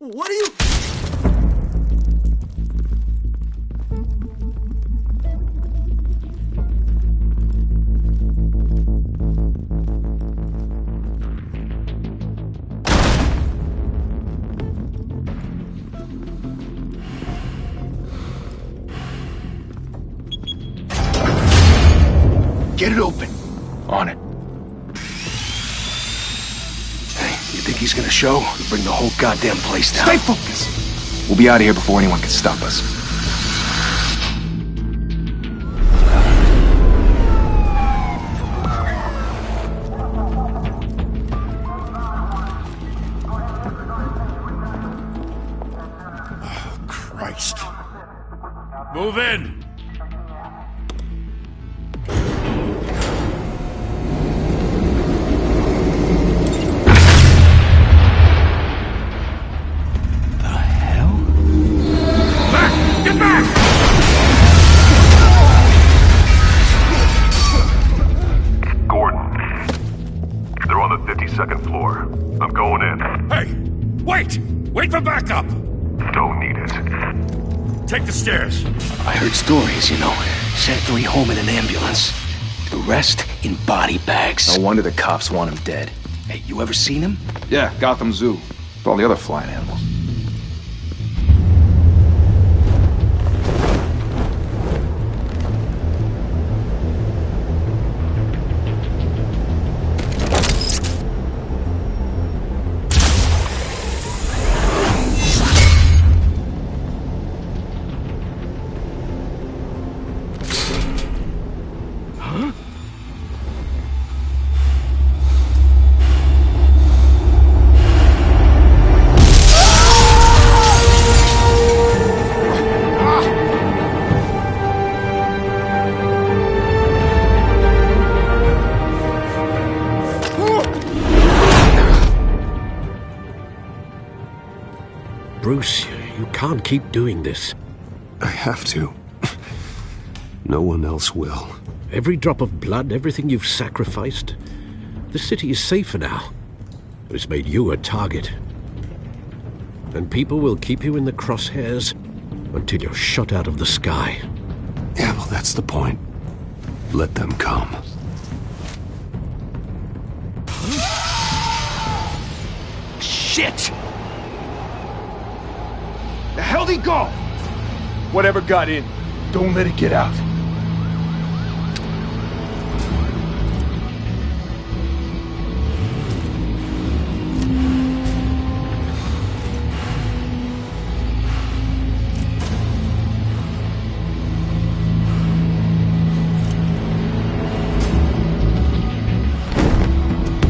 What are you... Get it open. On it. Hey, you think he's gonna show? We'll bring the whole goddamn place down. Stay focused. We'll be out of here before anyone can stop us. Oh, Christ. Move in! Second floor. I'm going in. Hey! Wait! Wait for backup! Don't need it. Take the stairs. I heard stories, you know. Sent 3 home in an ambulance. The rest in body bags. No wonder the cops want him dead. Hey, you ever seen him? Yeah, Gotham Zoo. With all the other flying animals. Bruce, you can't keep doing this. I have to. No one else will. Every drop of blood, everything you've sacrificed. The city is safer now. But it's made you a target. And people will keep you in the crosshairs until you're shot out of the sky. Yeah, well, that's the point. Let them come. Shit! The hell'd he go? Whatever got in, don't let it get out.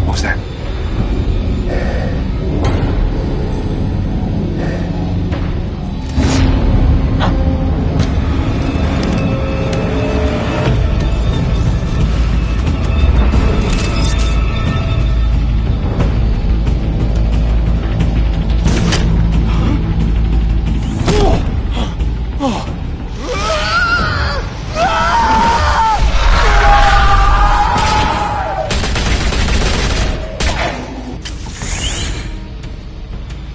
What was that?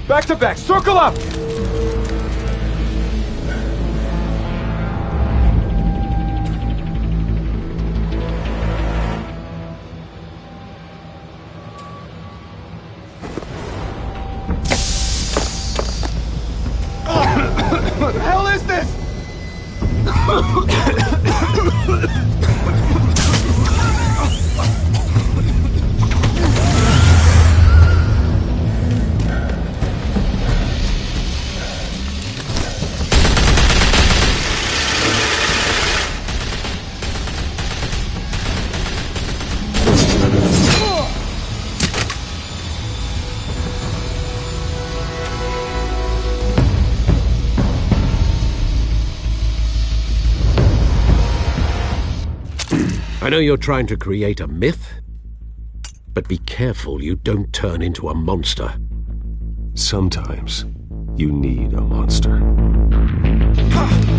Back to back, circle up! What the hell is this? I know you're trying to create a myth, but be careful you don't turn into a monster. Sometimes you need a monster.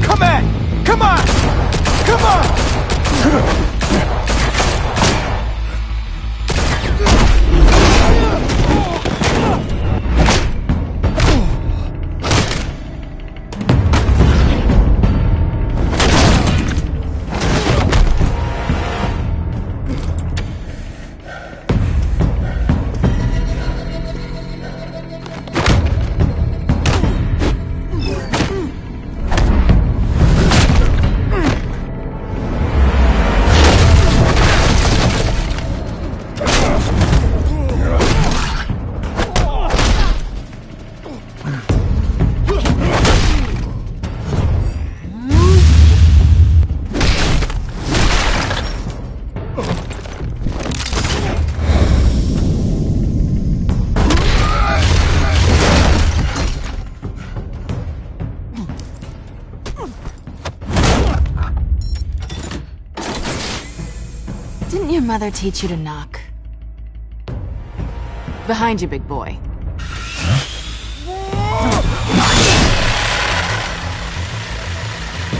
Come on! Come on! Come on! mother teach you to knock? Behind you, big boy.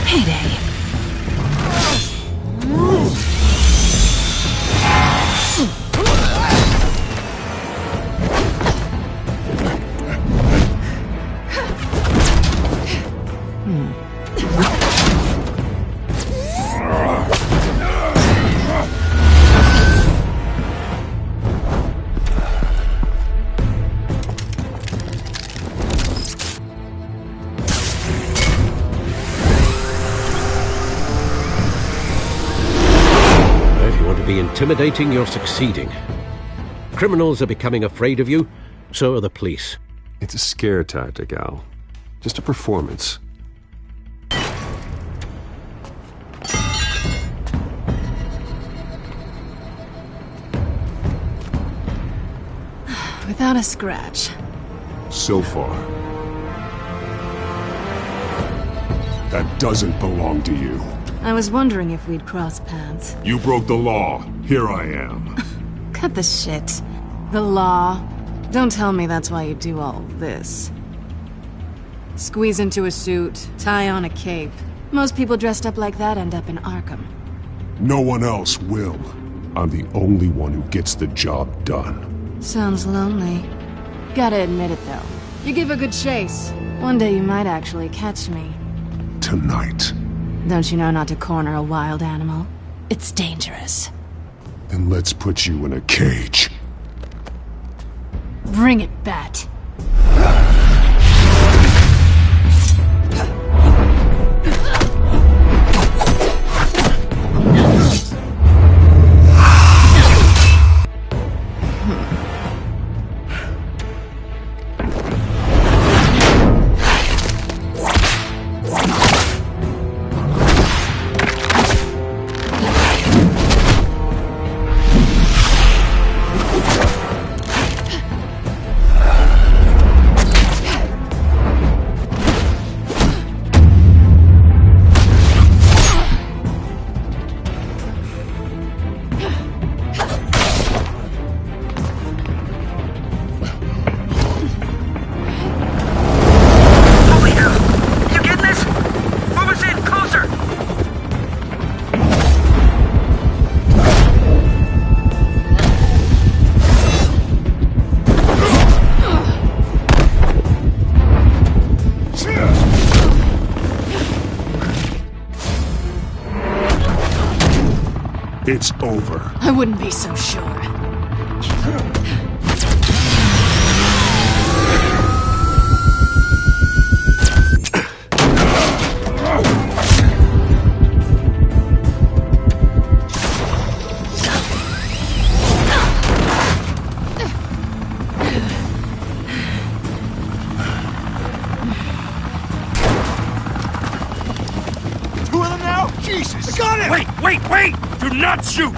Payday. Intimidating, you're succeeding. Criminals are becoming afraid of you, so are the police. It's a scare tactic, Al. Just a performance. Without a scratch. So far. That doesn't belong to you. I was wondering if we'd cross paths. You broke the law. Here I am. Cut the shit. The law. Don't tell me that's why you do all this. Squeeze into a suit, tie on a cape. Most people dressed up like that end up in Arkham. No one else will. I'm the only one who gets the job done. Sounds lonely. Gotta admit it, though. You give a good chase. One day you might actually catch me. Tonight. Don't you know not to corner a wild animal? It's dangerous. Then let's put you in a cage. Bring it, Bat. It's over. I wouldn't be so sure. Two of them now? Jesus! I got it! Wait! Do not shoot!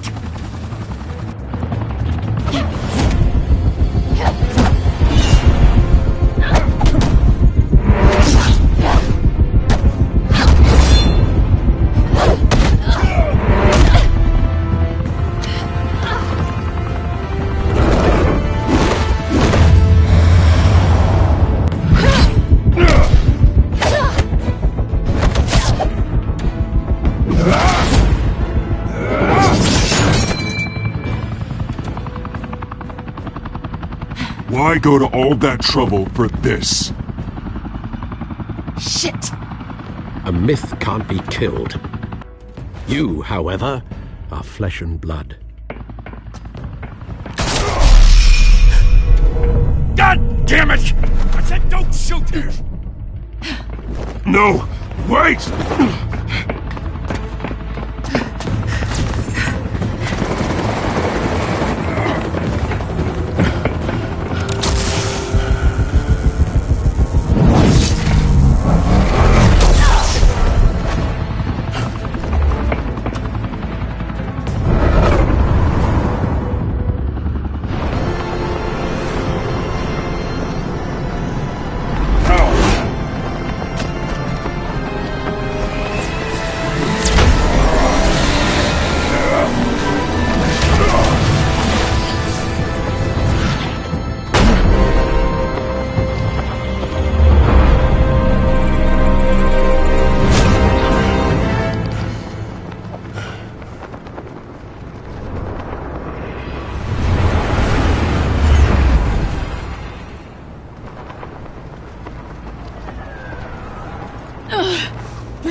Why go to all that trouble for this? Shit! A myth can't be killed. You, however, are flesh and blood. God damn it! I said don't shoot her! No! Wait!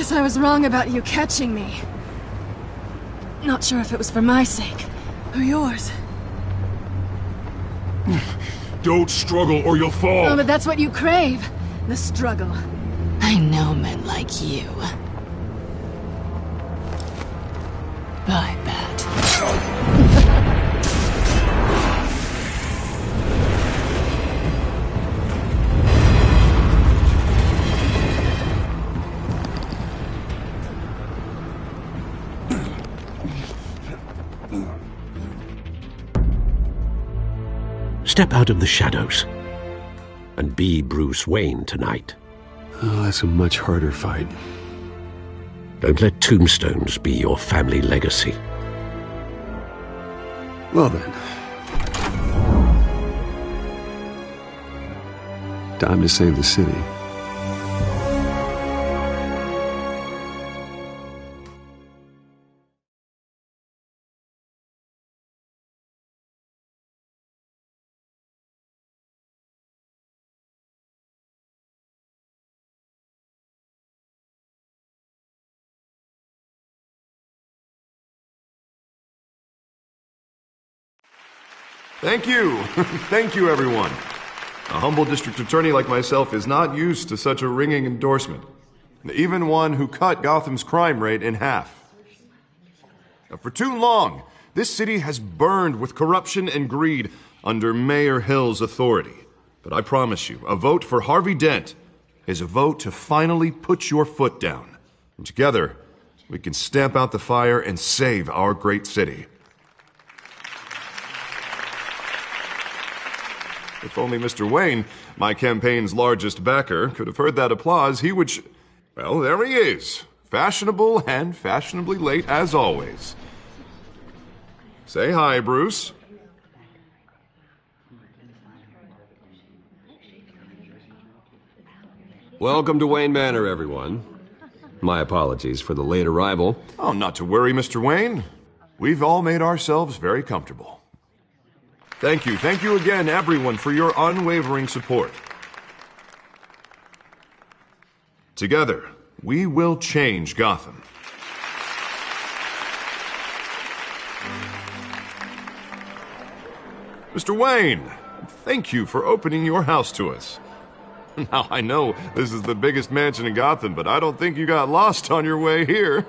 Guess I was wrong about you catching me. Not sure if it was for my sake, or yours. Don't struggle or you'll fall! Oh, but that's what you crave. The struggle. I know men like you. I bet. Step out of the shadows and be Bruce Wayne tonight. Oh, that's a much harder fight. Don't let tombstones be your family legacy. Well then. Time to save the city. Thank you. Thank you, everyone. A humble district attorney like myself is not used to such a ringing endorsement. Even one who cut Gotham's crime rate in half. For too long, this city has burned with corruption and greed under Mayor Hill's authority. But I promise you, a vote for Harvey Dent is a vote to finally put your foot down. And together, we can stamp out the fire and save our great city. If only Mr. Wayne, my campaign's largest backer, could have heard that applause, he would well, there he is. Fashionable and fashionably late as always. Say hi, Bruce. Welcome to Wayne Manor, everyone. My apologies for the late arrival. Oh, not to worry, Mr. Wayne. We've all made ourselves very comfortable. Thank you again, everyone, for your unwavering support. Together, we will change Gotham. Mr. Wayne, thank you for opening your house to us. Now, I know this is the biggest mansion in Gotham, but I don't think you got lost on your way here.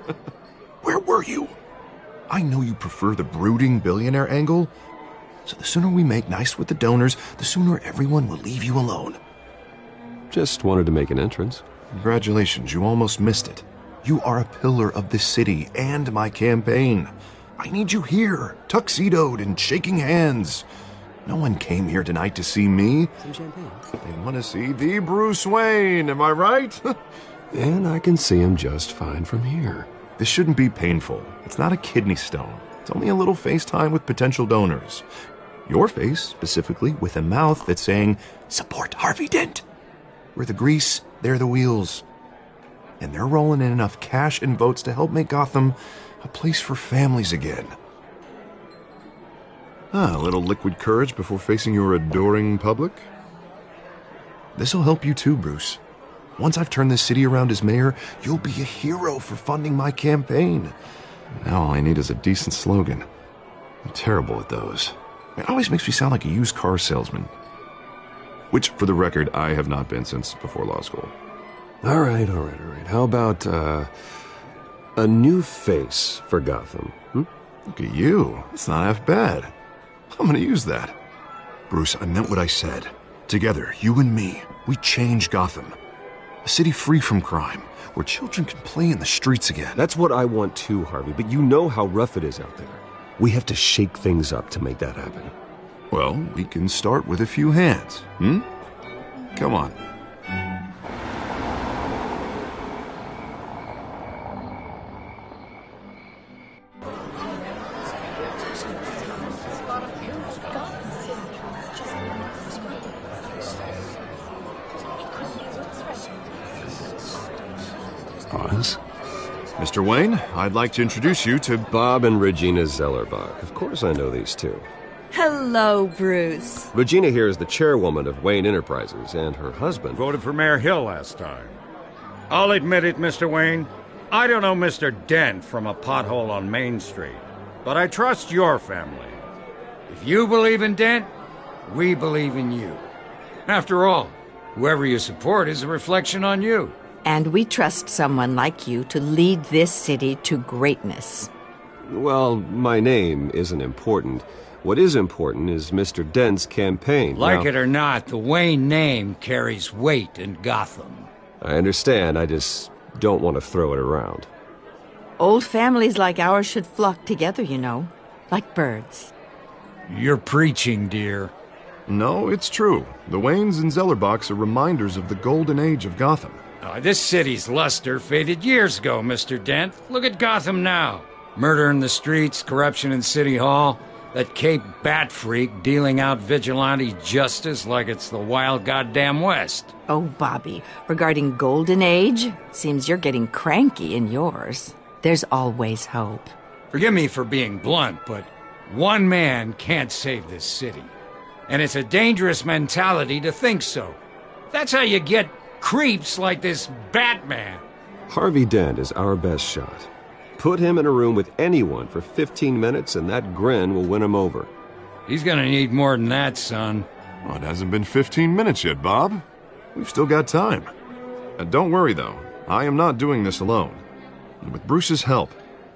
Where were you? I know you prefer the brooding billionaire angle, so the sooner we make nice with the donors, the sooner everyone will leave you alone. Just wanted to make an entrance. Congratulations, you almost missed it. You are a pillar of this city and my campaign. I need you here, tuxedoed and shaking hands. No one came here tonight to see me. Some champagne. They want to see the Bruce Wayne, am I right? And I can see him just fine from here. This shouldn't be painful. It's not a kidney stone. It's only a little FaceTime with potential donors. Your face, specifically, with a mouth that's saying, support Harvey Dent. We're the grease, they're the wheels. And they're rolling in enough cash and votes to help make Gotham a place for families again. A little liquid courage before facing your adoring public. This'll help you too, Bruce. Once I've turned this city around as mayor, you'll be a hero for funding my campaign. Now all I need is a decent slogan. I'm terrible at those. It always makes me sound like a used car salesman. Which, for the record, I have not been since before law school. All right. How about, a new face for Gotham? Look at you. It's not half bad. I'm gonna use that. Bruce, I meant what I said. Together, you and me, we change Gotham. A city free from crime, where children can play in the streets again. That's what I want too, Harvey, but you know how rough it is out there. We have to shake things up to make that happen. Well, we can start with a few hands, Come on. Oz? Mr. Wayne, I'd like to introduce you to Bob and Regina Zellerbach. Of course I know these two. Hello, Bruce. Regina here is the chairwoman of Wayne Enterprises, and her husband... Voted for Mayor Hill last time. I'll admit it, Mr. Wayne. I don't know Mr. Dent from a pothole on Main Street, but I trust your family. If you believe in Dent, we believe in you. After all, whoever you support is a reflection on you. And we trust someone like you to lead this city to greatness. Well, my name isn't important. What is important is Mr. Dent's campaign. Like now, it or not, the Wayne name carries weight in Gotham. I understand, I just don't want to throw it around. Old families like ours should flock together, you know, like birds. You're preaching, dear. No, it's true. The Waynes and Zellerbachs are reminders of the golden age of Gotham. This city's luster faded years ago, Mr. Dent. Look at Gotham now. Murder in the streets, corruption in City Hall, that Cape Bat freak dealing out vigilante justice like it's the wild goddamn West. Oh, Bobby, regarding Golden Age, seems you're getting cranky in yours. There's always hope. Forgive me for being blunt, but one man can't save this city. And it's a dangerous mentality to think so. That's how you get creeps like this Batman. Harvey Dent is our best shot. Put him in a room with anyone for 15 minutes and that grin will win him over. He's gonna need more than that, son. Well, it hasn't been 15 minutes yet, Bob. We've still got time. And don't worry, though. I am not doing this alone. And with Bruce's help,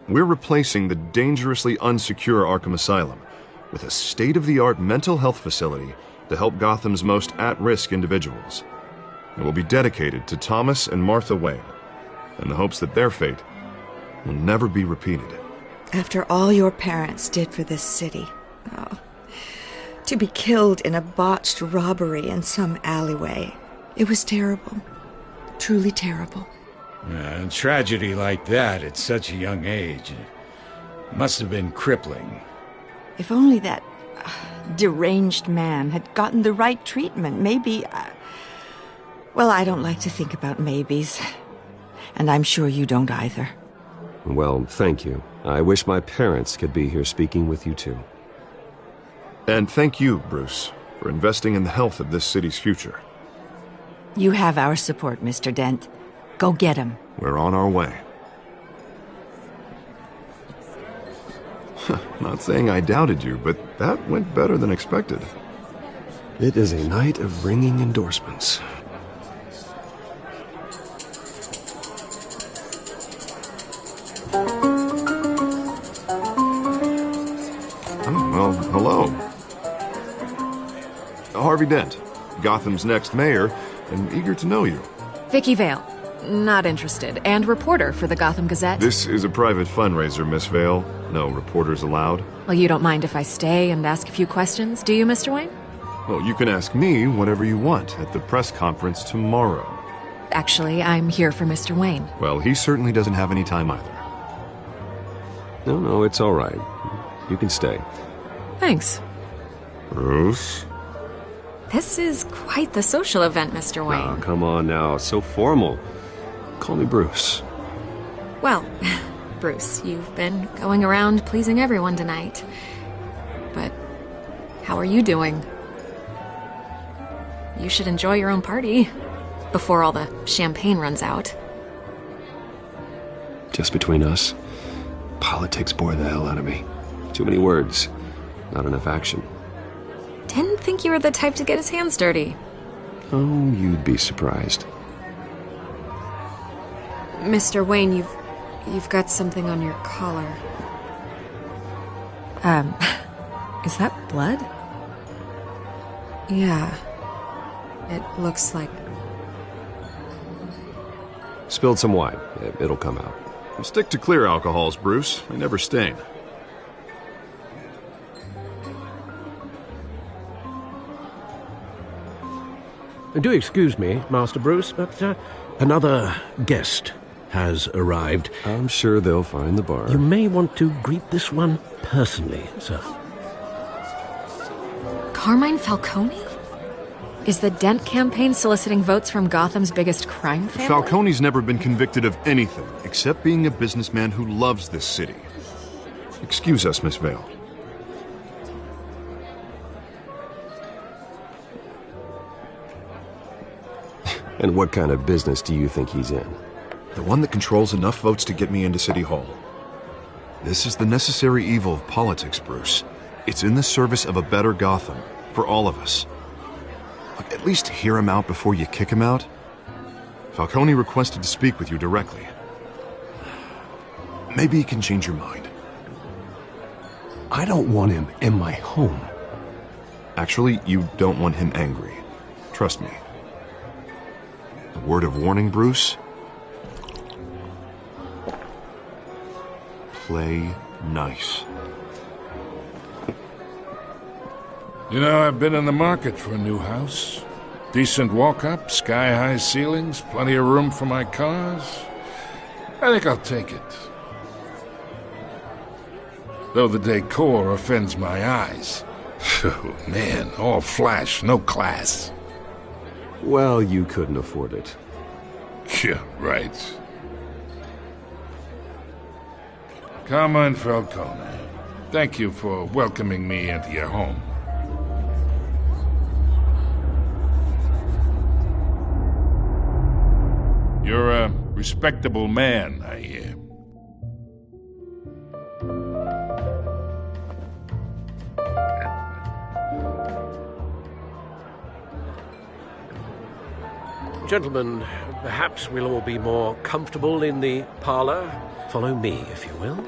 we're replacing the dangerously unsecure Arkham Asylum with a state-of-the-art mental health facility to help Gotham's most at-risk individuals. It will be dedicated to Thomas and Martha Wayne, in the hopes that their fate will never be repeated. After all your parents did for this city. Oh, to be killed in a botched robbery in some alleyway. It was terrible. Truly terrible. A tragedy like that at such a young age must have been crippling. If only that deranged man had gotten the right treatment, maybe... well, I don't like to think about maybes. And I'm sure you don't either. Well, thank you. I wish my parents could be here speaking with you too. And thank you, Bruce, for investing in the health of this city's future. You have our support, Mr. Dent. Go get him. We're on our way. Not saying I doubted you, but that went better than expected. It is a night of ringing endorsements. Well, hello. Harvey Dent, Gotham's next mayor, and eager to know you. Vicky Vale. Not interested. And reporter for the Gotham Gazette. This is a private fundraiser, Miss Vale. No reporters allowed. Well, you don't mind if I stay and ask a few questions, do you, Mr. Wayne? Well, you can ask me whatever you want at the press conference tomorrow. Actually, I'm here for Mr. Wayne. Well, he certainly doesn't have any time either. No, it's all right. You can stay. Thanks. Bruce? This is quite the social event, Mr. Wayne. Oh, come on now. It's so formal. Call me Bruce. Well, Bruce, you've been going around pleasing everyone tonight. But how are you doing? You should enjoy your own party before all the champagne runs out. Just between us, politics bore the hell out of me. Too many words, not enough action. Didn't think you were the type to get his hands dirty. Oh, you'd be surprised. Mr. Wayne, you've got something on your collar. Is that blood? Yeah. It looks like... Spilled some wine. It'll come out. Stick to clear alcohols, Bruce. They never stain. Do excuse me, Master Bruce, but another guest has arrived. I'm sure they'll find the bar. You may want to greet this one personally, sir. Carmine Falcone? Is the Dent campaign soliciting votes from Gotham's biggest crime family? Falcone's never been convicted of anything except being a businessman who loves this city. Excuse us, Miss Vale. And what kind of business do you think he's in? The one that controls enough votes to get me into City Hall. This is the necessary evil of politics, Bruce. It's in the service of a better Gotham, for all of us. Look, at least hear him out before you kick him out. Falcone requested to speak with you directly. Maybe he can change your mind. I don't want him in my home. Actually, you don't want him angry. Trust me. A word of warning, Bruce. Play nice. You know, I've been in the market for a new house. Decent walk-up, sky-high ceilings, plenty of room for my cars. I think I'll take it. Though the decor offends my eyes. Oh, man, all flash, no class. Well, you couldn't afford it. Yeah, right. Carmine Falcone, thank you for welcoming me into your home. You're a respectable man, I hear. Gentlemen, perhaps we'll all be more comfortable in the parlor. Follow me, if you will.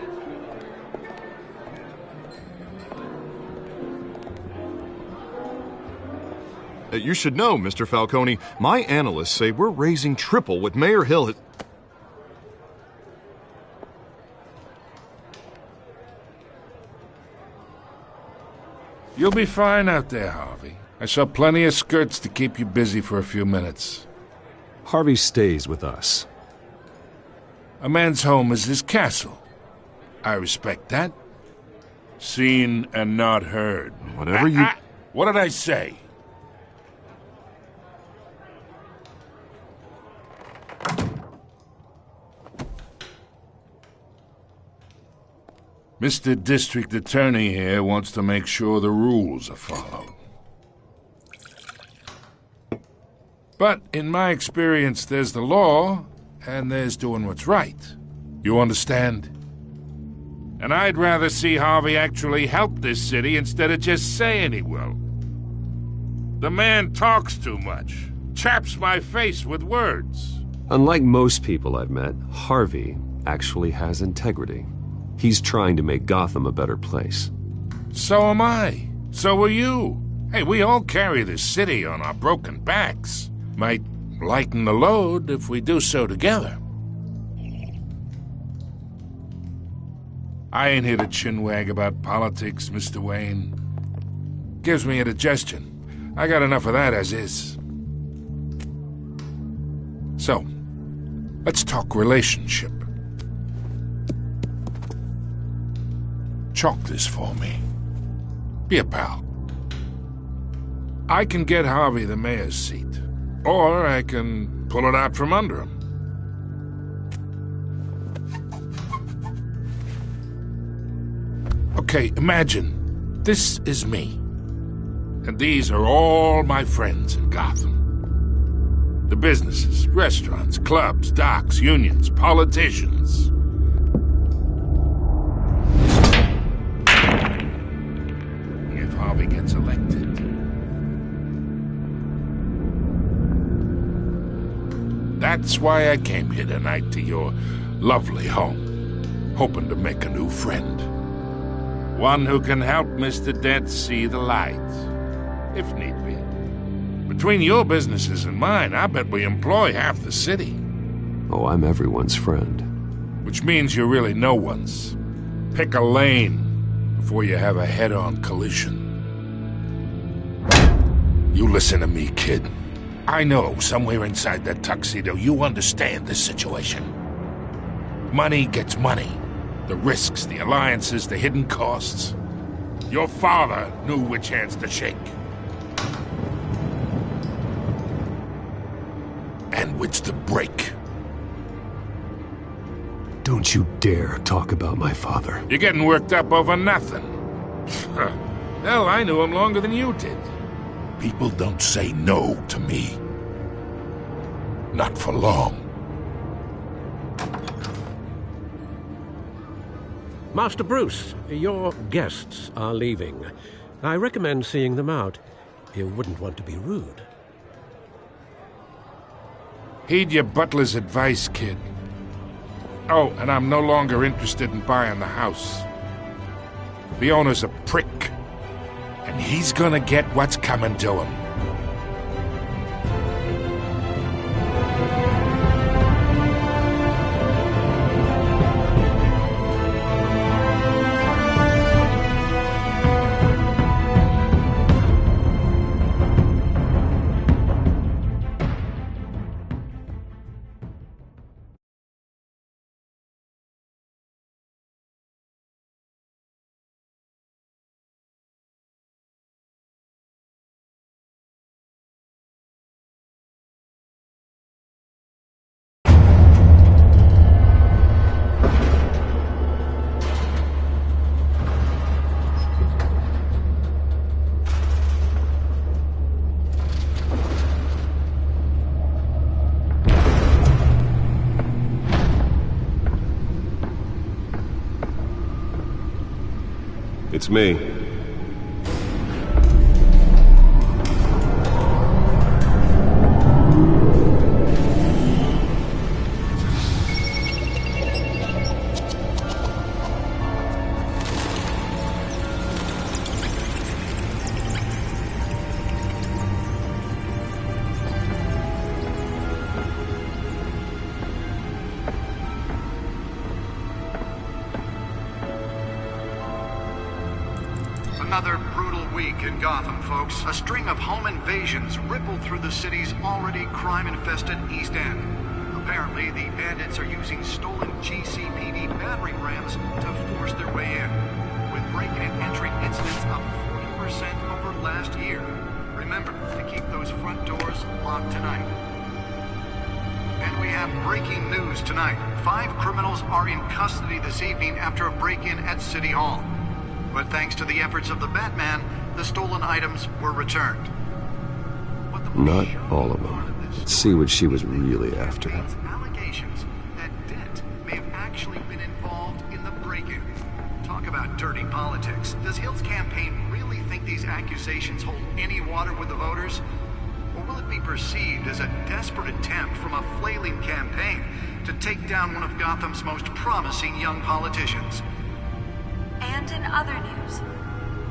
You should know, Mr. Falcone, my analysts say we're raising triple what Mayor Hill has... You'll be fine out there, Harvey. I saw plenty of skirts to keep you busy for a few minutes. Harvey stays with us. A man's home is his castle. I respect that. Seen and not heard. Whatever you... What did I say? Mr. District Attorney here wants to make sure the rules are followed. But in my experience, there's the law, and there's doing what's right. You understand? And I'd rather see Harvey actually help this city instead of just saying he will. The man talks too much, chaps my face with words. Unlike most people I've met, Harvey actually has integrity. He's trying to make Gotham a better place. So am I. So are you. Hey, we all carry this city on our broken backs. Might lighten the load if we do so together. I ain't here to chinwag about politics, Mr. Wayne. Gives me indigestion. I got enough of that as is. So, let's talk relationship. Chalk this for me. Be a pal. I can get Harvey the mayor's seat, or I can pull it out from under him. Okay, imagine this is me, and these are all my friends in Gotham. The businesses, restaurants, clubs, docks, unions, politicians. Harvey gets elected. That's why I came here tonight to your lovely home, hoping to make a new friend. One who can help Mr. Dent see the light, if need be. Between your businesses and mine, I bet we employ half the city. Oh, I'm everyone's friend. Which means you're really no one's. Pick a lane before you have a head-on collision. You listen to me, kid. I know somewhere inside that tuxedo you understand this situation. Money gets money. The risks, the alliances, the hidden costs. Your father knew which hands to shake. And which to break. Don't you dare talk about my father. You're getting worked up over nothing. Hell, I knew him longer than you did. People don't say no to me. Not for long. Master Bruce, your guests are leaving. I recommend seeing them out. You wouldn't want to be rude. Heed your butler's advice, kid. Oh, and I'm no longer interested in buying the house. The owner's a prick, and he's gonna get what's coming to him. It's me. Another brutal week in Gotham, folks. A string of home invasions rippled through the city's already crime-infested East End. Apparently, the bandits are using stolen GCPD battering rams to force their way in, with break-in and entry incidents up 40% over last year. Remember to keep those front doors locked tonight. And we have breaking news tonight. 5 criminals are in custody this evening after a break-in at City Hall. But thanks to the efforts of the Batman, the stolen items were returned. Not all of them. Let's see what she was really after. Allegations that Dent may have actually been involved in the break-in. Talk about dirty politics. Does Hill's campaign really think these accusations hold any water with the voters? Or will it be perceived as a desperate attempt from a flailing campaign to take down one of Gotham's most promising young politicians? And in other news,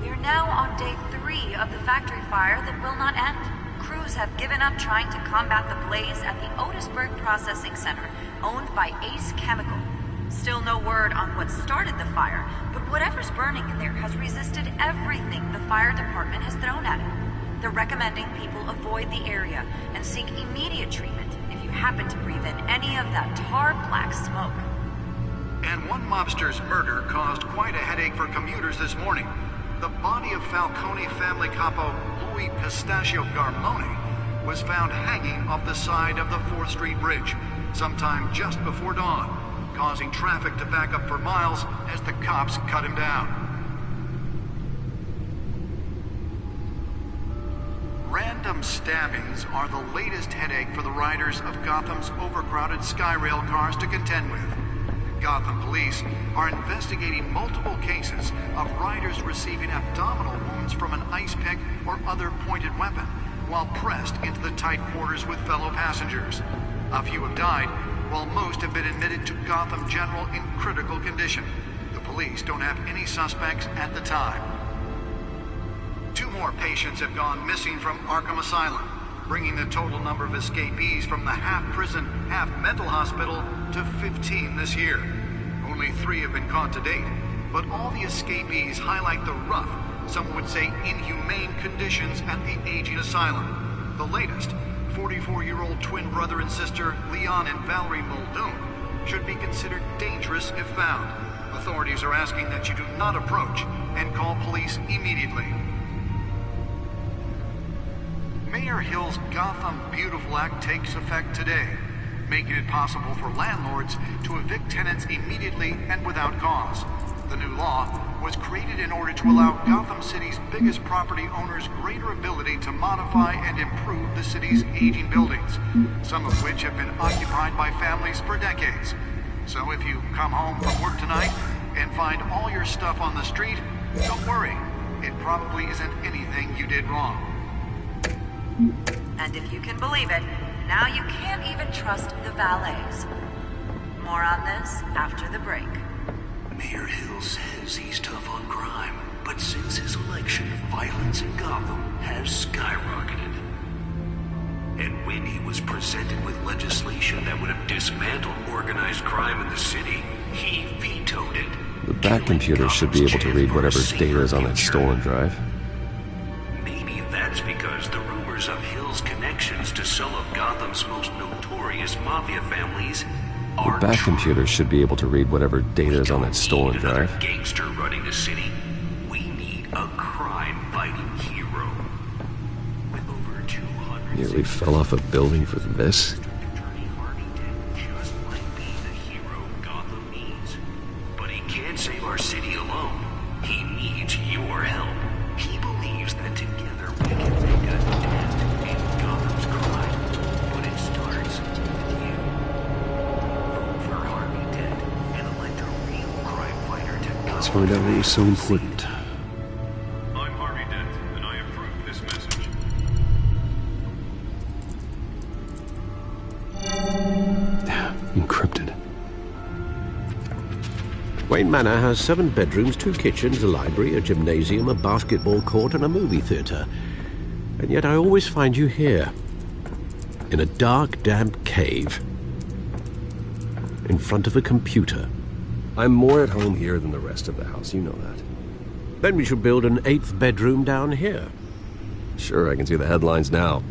we are now on day 3 of the factory fire that will not end. Crews have given up trying to combat the blaze at the Otisburg Processing Center, owned by Ace Chemical. Still no word on what started the fire, but whatever's burning in there has resisted everything the fire department has thrown at it. They're recommending people avoid the area and seek immediate treatment if you happen to breathe in any of that tar black smoke. And one mobster's murder caused quite a headache for commuters this morning. The body of Falcone family capo Louis Pistachio Garmone was found hanging off the side of the 4th Street Bridge sometime just before dawn, causing traffic to back up for miles as the cops cut him down. Random stabbings are the latest headache for the riders of Gotham's overcrowded Skyrail cars to contend with. Gotham police are investigating multiple cases of riders receiving abdominal wounds from an ice pick or other pointed weapon while pressed into the tight quarters with fellow passengers. A few have died, while most have been admitted to Gotham General in critical condition. The police don't have any suspects at the time. 2 more patients have gone missing from Arkham Asylum, bringing the total number of escapees from the half-prison, half-mental hospital to 15 this year. Only 3 have been caught to date, but all the escapees highlight the rough, some would say inhumane conditions at the aging asylum. The latest, 44-year-old twin brother and sister Leon and Valerie Muldoon, should be considered dangerous if found. Authorities are asking that you do not approach and call police immediately. Mayor Hill's Gotham Beautiful Act takes effect today, making it possible for landlords to evict tenants immediately and without cause. The new law was created in order to allow Gotham City's biggest property owners greater ability to modify and improve the city's aging buildings, some of which have been occupied by families for decades. So if you come home from work tonight and find all your stuff on the street, don't worry. It probably isn't anything you did wrong. And if you can believe it, now you can't even trust the valets. More on this after the break. Mayor Hill says he's tough on crime, but since his election, violence in Gotham has skyrocketed. And when he was presented with legislation that would have dismantled organized crime in the city, he vetoed it. The back computer should be able to read whatever data is on that stolen drive. Maybe that's because the rumors of Hill's connections to some of Gotham's most notorious mafia families The back computer should be able to read whatever data is on that stolen drive. gangster running the city. We need a crime-fighting hero. With over 200... Nearly fell off a building for this? just might be the hero Gotham needs. But he can't save our city alone. He needs your help. He believes that together we can make a dent in Gotham's crime. But it starts with you. Vote for Harvey Dent and elect a real crime fighter to Let's find out what was so important. I'm Harvey Dent, and I approve this message. Encrypted. Wayne Manor has 7 bedrooms, 2 kitchens, a library, a gymnasium, a basketball court, and a movie theater. And yet I always find you here, in a dark, damp cave, in front of a computer. I'm more at home here than the rest of the house, you know that. Then we should build an 8th bedroom down here. Sure, I can see the headlines now.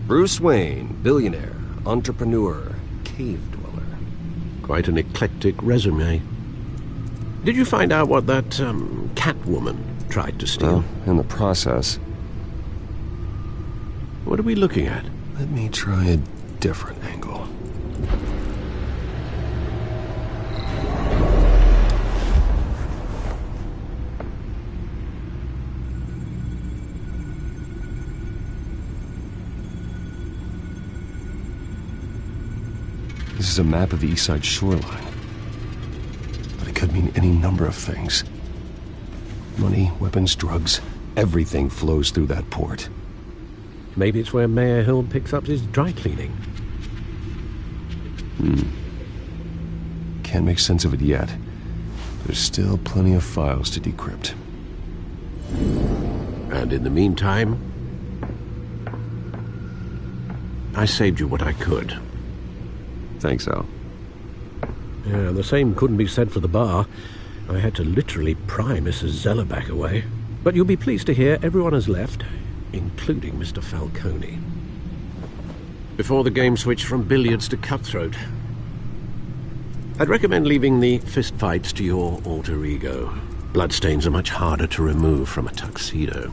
Bruce Wayne, billionaire, entrepreneur, cave dweller. Quite an eclectic resume. Did you find out what that, Catwoman tried to steal? Well, in the process. What are we looking at? Let me try a different angle. This is a map of the East Side shoreline. But it could mean any number of things. Money, weapons, drugs, everything flows through that port. Maybe it's where Mayor Hill picks up his dry cleaning. Can't make sense of it yet. There's still plenty of files to decrypt. And in the meantime, I saved you what I could. Thanks, Al. Yeah, the same couldn't be said for the bar. I had to literally pry Mrs. Zellerback away. But you'll be pleased to hear everyone has left, including Mr. Falcone. Before the game switched from billiards to cutthroat. I'd recommend leaving the fistfights to your alter ego. Bloodstains are much harder to remove from a tuxedo.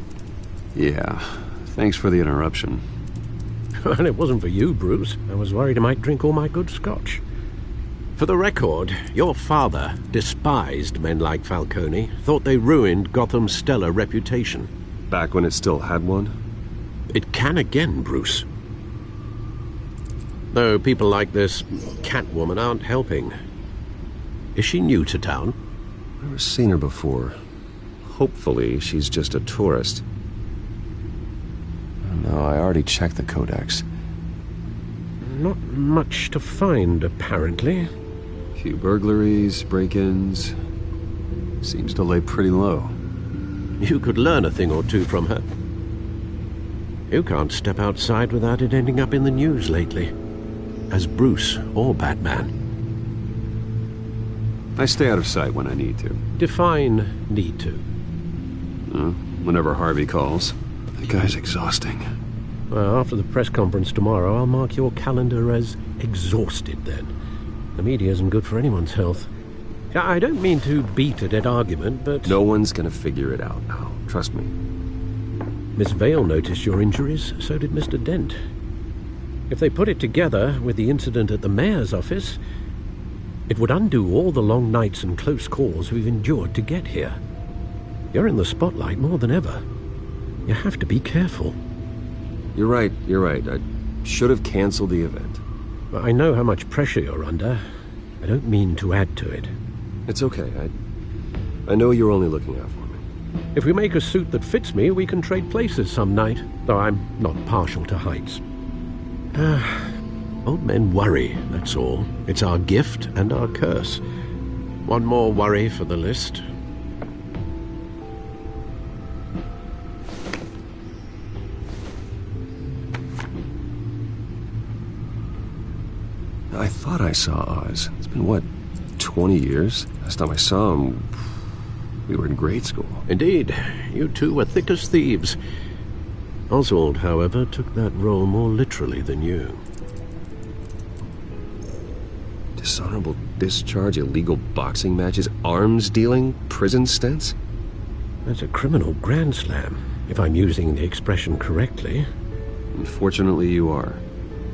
Yeah, thanks for the interruption. And it wasn't for you, Bruce. I was worried I might drink all my good scotch. For the record, your father despised men like Falcone, thought they ruined Gotham's stellar reputation. Back when it still had one? It can again, Bruce. Though people like this Catwoman aren't helping. Is she new to town? Never seen her before. Hopefully, she's just a tourist. No, I already checked the codex. Not much to find, apparently. Few burglaries, break-ins. Seems to lay pretty low. You could learn a thing or two from her. You can't step outside without it ending up in the news lately. As Bruce or Batman. I stay out of sight when I need to. Define need to. Whenever Harvey calls. The guy's exhausting. Well, after the press conference tomorrow, I'll mark your calendar as exhausted then. The media isn't good for anyone's health. I don't mean to beat a dead argument, but... No one's gonna figure it out now. Trust me. Miss Vale noticed your injuries, so did Mr. Dent. If they put it together with the incident at the mayor's office, it would undo all the long nights and close calls we've endured to get here. You're in the spotlight more than ever. You have to be careful. You're right. I should have canceled the event. I know how much pressure you're under. I don't mean to add to it. It's okay. I know you're only looking out for me. If we make a suit that fits me, we can trade places some night, though I'm not partial to heights. Old men worry, that's all. It's our gift and our curse. One more worry for the list. I thought I saw Oz. It's been, what, 20 years? Last time I saw him, we were in grade school. Indeed. You two were thick as thieves. Oswald, however, took that role more literally than you. Dishonorable discharge, illegal boxing matches, arms dealing, prison stints? That's a criminal grand slam, if I'm using the expression correctly. Unfortunately, you are.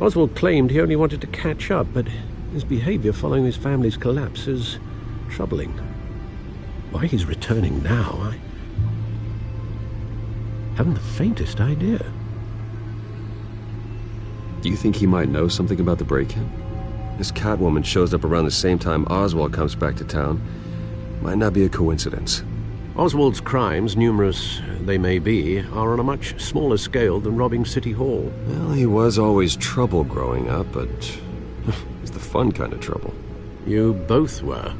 Oswald claimed he only wanted to catch up, but his behavior following his family's collapse is troubling. Why he's returning now, I haven't the faintest idea. Do you think he might know something about the break-in? This Catwoman shows up around the same time Oswald comes back to town. Might not be a coincidence. Oswald's crimes, numerous they may be, are on a much smaller scale than robbing City Hall. Well, he was always trouble growing up, but it's the fun kind of trouble. You both were.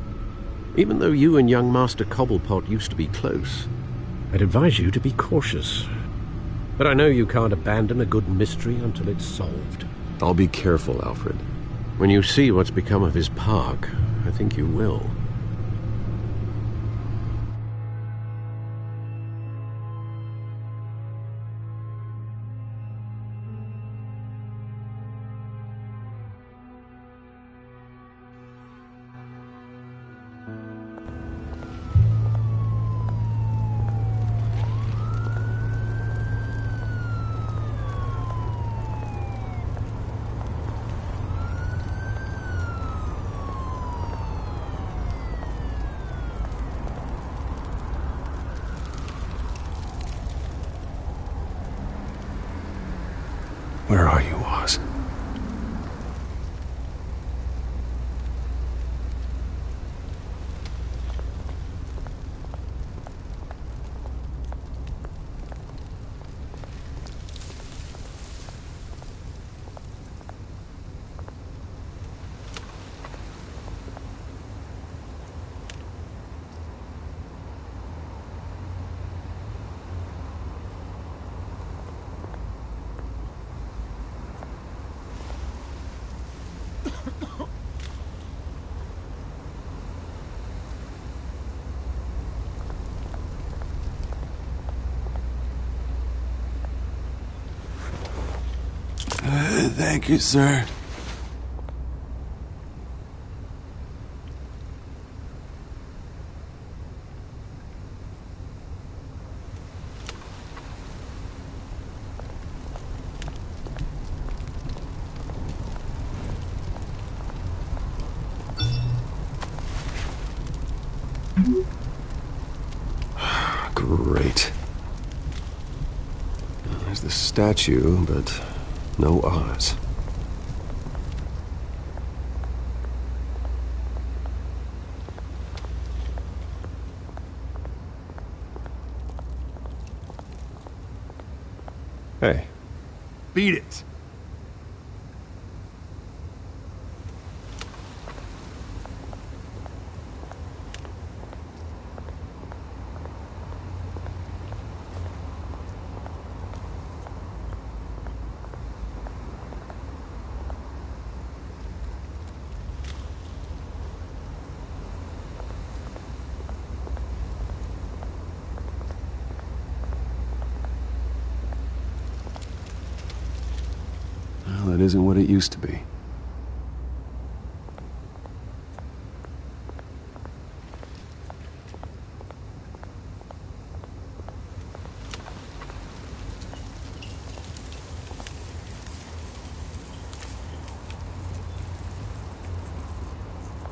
Even though you and young Master Cobblepot used to be close, I'd advise you to be cautious. But I know you can't abandon a good mystery until it's solved. I'll be careful, Alfred. When you see what's become of his park, I think you will. Where are you, Oz? Thank you, sir. Great. There's the statue, but no Oz. Hey. Beat it. Well, it isn't what it used to be.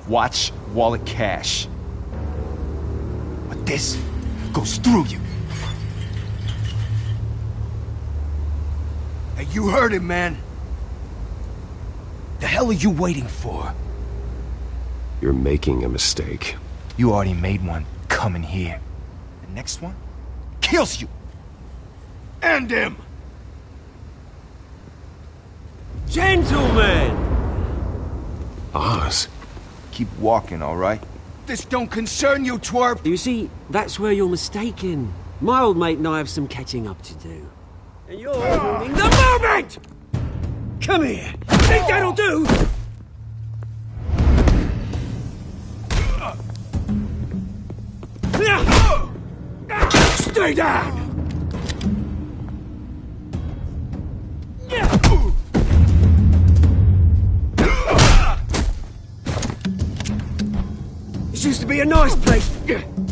Watch wallet cash. But this goes through you. Hey, you heard it, man. The hell are you waiting for? You're making a mistake. You already made one coming here. The next one kills you. End him! Gentlemen! Oz. Keep walking, all right? This don't concern you, twerp! You see, that's where you're mistaken. My old mate and I have some catching up to do. And you're ruining the moment! Come here! Think that'll do? Stay down! This used to be a nice place.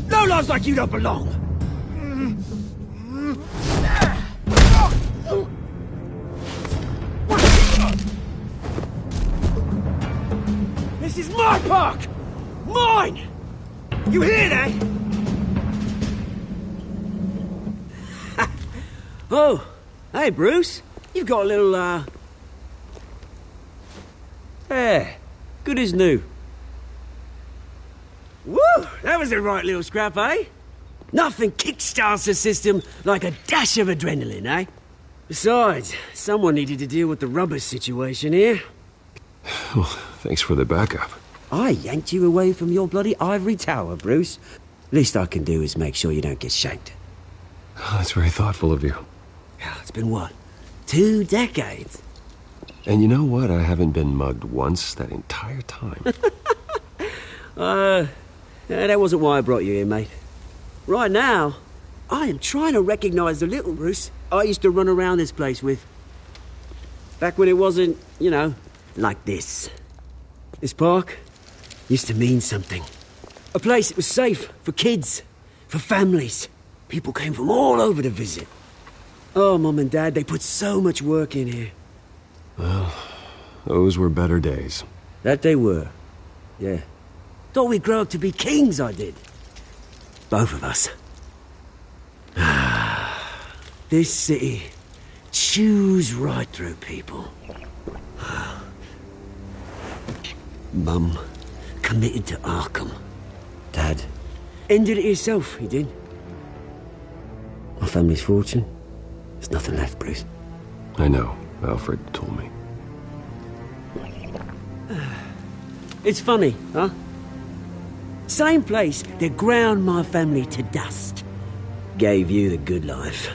No lives like you don't belong. This is my park! Mine! You hear that? Oh, hey, Bruce. You've got a little, Yeah, good as new. Woo! That was a right little scrap, eh? Nothing kickstarts the system like a dash of adrenaline, eh? Besides, someone needed to deal with the rubber situation here. Well, thanks for the backup. I yanked you away from your bloody ivory tower, Bruce. Least I can do is make sure you don't get shanked. Oh, that's very thoughtful of you. It's been what? 2 decades? And you know what? I haven't been mugged once that entire time. That wasn't why I brought you here, mate. Right now, I am trying to recognize the little Bruce I used to run around this place with. Back when it wasn't, you know, like this. This park used to mean something. A place that was safe for kids, for families. People came from all over to visit. Oh, Mum and Dad, they put so much work in here. Well, those were better days. That they were. Yeah. Thought we'd grow up to be kings, I did. Both of us. This city chews right through people. Mum committed to Arkham. Dad ended it himself, he did. My family's fortune. There's nothing left, Bruce. I know. Alfred told me. It's funny, huh? Same place that ground my family to dust. Gave you the good life.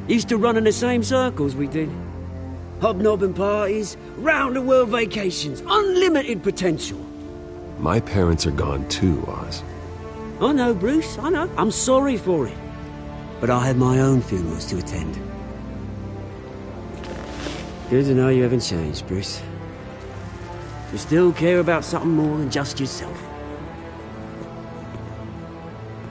Used to run in the same circles we did. Hobnobbing parties, round-the-world vacations, unlimited potential. My parents are gone too, Oz. I know, Bruce, I know. I'm sorry for it. But I had my own funerals to attend. Good to know you haven't changed, Bruce. You still care about something more than just yourself.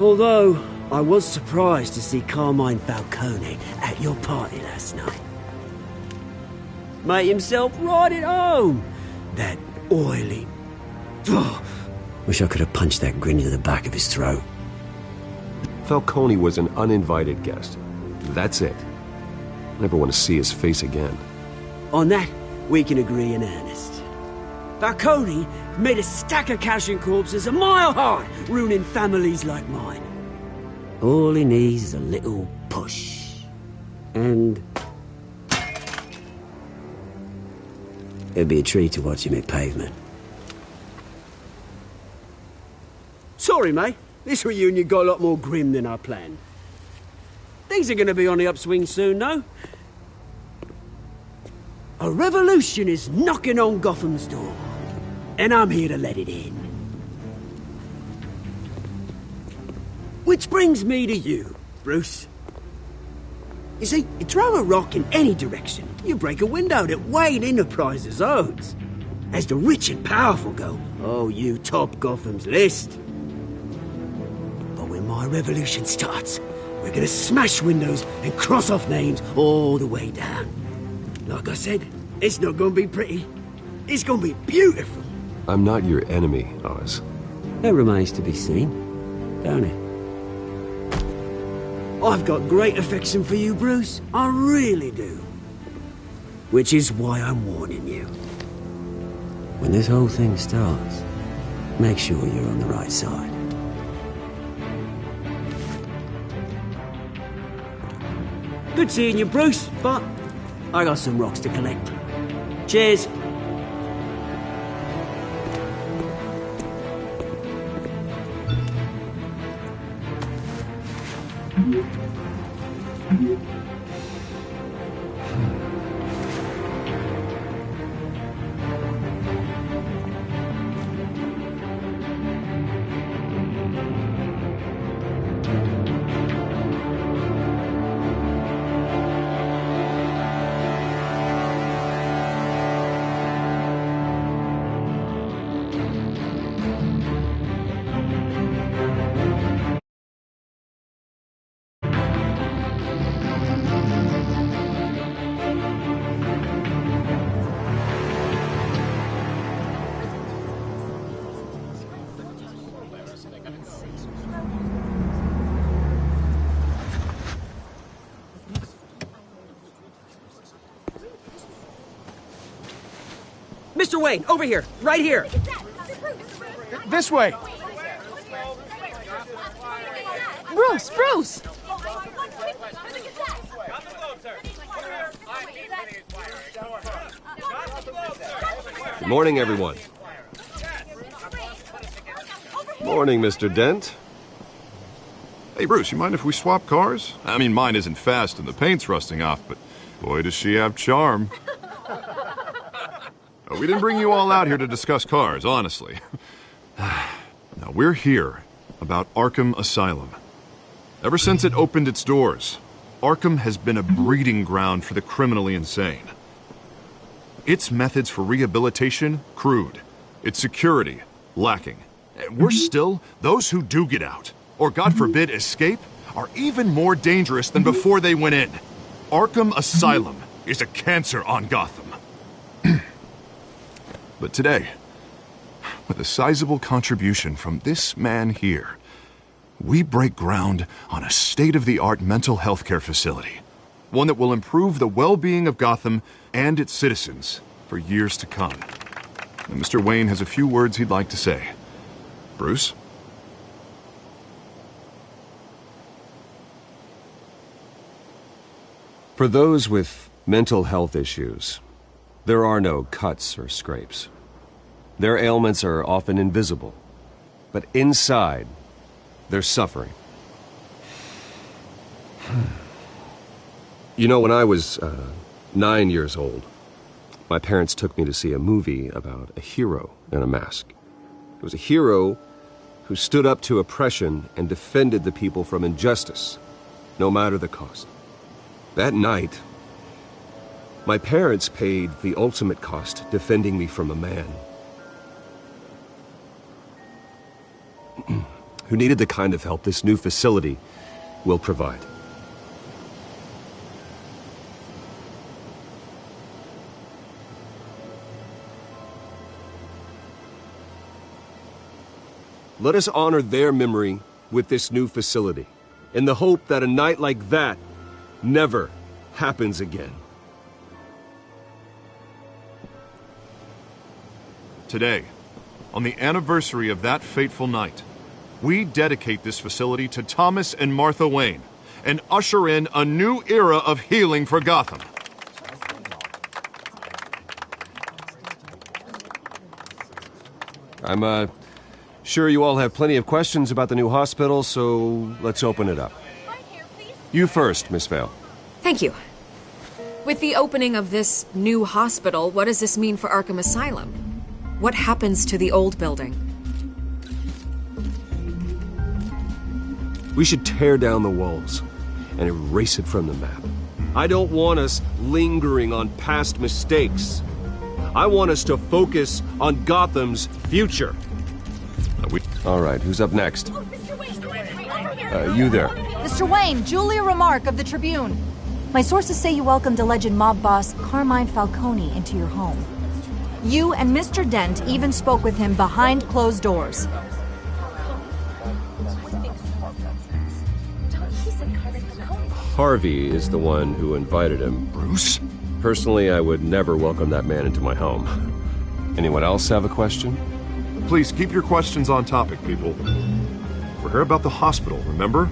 Although, I was surprised to see Carmine Falcone at your party last night. Made himself right at home. That oily... Oh, wish I could have punched that grin into the back of his throat. Falcone was an uninvited guest. That's it. Never want to see his face again. On that, we can agree in earnest. Falcone made a stack of cash and corpses a mile high, ruining families like mine. All he needs is a little push. And... it'd be a treat to watch him hit pavement. Sorry, mate. This reunion got a lot more grim than I planned. Things are going to be on the upswing soon, though. A revolution is knocking on Gotham's door. And I'm here to let it in. Which brings me to you, Bruce. You see, you throw a rock in any direction, you break a window that Wayne Enterprises owns. As the rich and powerful go, oh, you top Gotham's list. But when my revolution starts, we're gonna smash windows and cross off names all the way down. Like I said, it's not gonna be pretty. It's gonna be beautiful. I'm not your enemy, Oz. That remains to be seen, don't it? I've got great affection for you, Bruce. I really do. Which is why I'm warning you. When this whole thing starts, Make sure you're on the right side. Good seeing you, Bruce, but I got some rocks to collect. Cheers. Mr. Wayne, over here, right here. This way. Bruce! Good morning, everyone. Morning, Mr. Dent. Hey, Bruce, you mind if we swap cars? I mean, mine isn't fast and the paint's rusting off, but boy, does she have charm. We didn't bring you all out here to discuss cars, honestly. Now, we're here about Arkham Asylum. Ever since it opened its doors, Arkham has been a breeding ground for the criminally insane. Its methods for rehabilitation, crude. Its security, lacking. And worse still, those who do get out, or God forbid escape, are even more dangerous than before they went in. Arkham Asylum is a cancer on Gotham. But today, with a sizable contribution from this man here, we break ground on a state-of-the-art mental health care facility. One that will improve the well-being of Gotham and its citizens for years to come. And Mr. Wayne has a few words he'd like to say. Bruce? For those with mental health issues, there are no cuts or scrapes. Their ailments are often invisible, but inside, they're suffering. You know, when I was 9 years old, my parents took me to see a movie about a hero in a mask. It was a hero who stood up to oppression and defended the people from injustice, no matter the cost. That night, my parents paid the ultimate cost defending me from a man who needed the kind of help this new facility will provide. Let us honor their memory with this new facility, in the hope that a night like that never happens again. Today, on the anniversary of that fateful night, we dedicate this facility to Thomas and Martha Wayne and usher in a new era of healing for Gotham. I'm sure you all have plenty of questions about the new hospital, so let's open it up. You first, Miss Vale. Thank you. With the opening of this new hospital, what does this mean for Arkham Asylum? What happens to the old building? We should tear down the walls and erase it from the map. I don't want us lingering on past mistakes. I want us to focus on Gotham's future. All right, who's up next? You there. Mr. Wayne, Julia Remark of the Tribune. My sources say you welcomed alleged mob boss Carmine Falcone into your home. You and Mr. Dent even spoke with him behind closed doors. Harvey is the one who invited him. Bruce? Personally, I would never welcome that man into my home. Anyone else have a question? Please keep your questions on topic, people. We're here about the hospital, remember?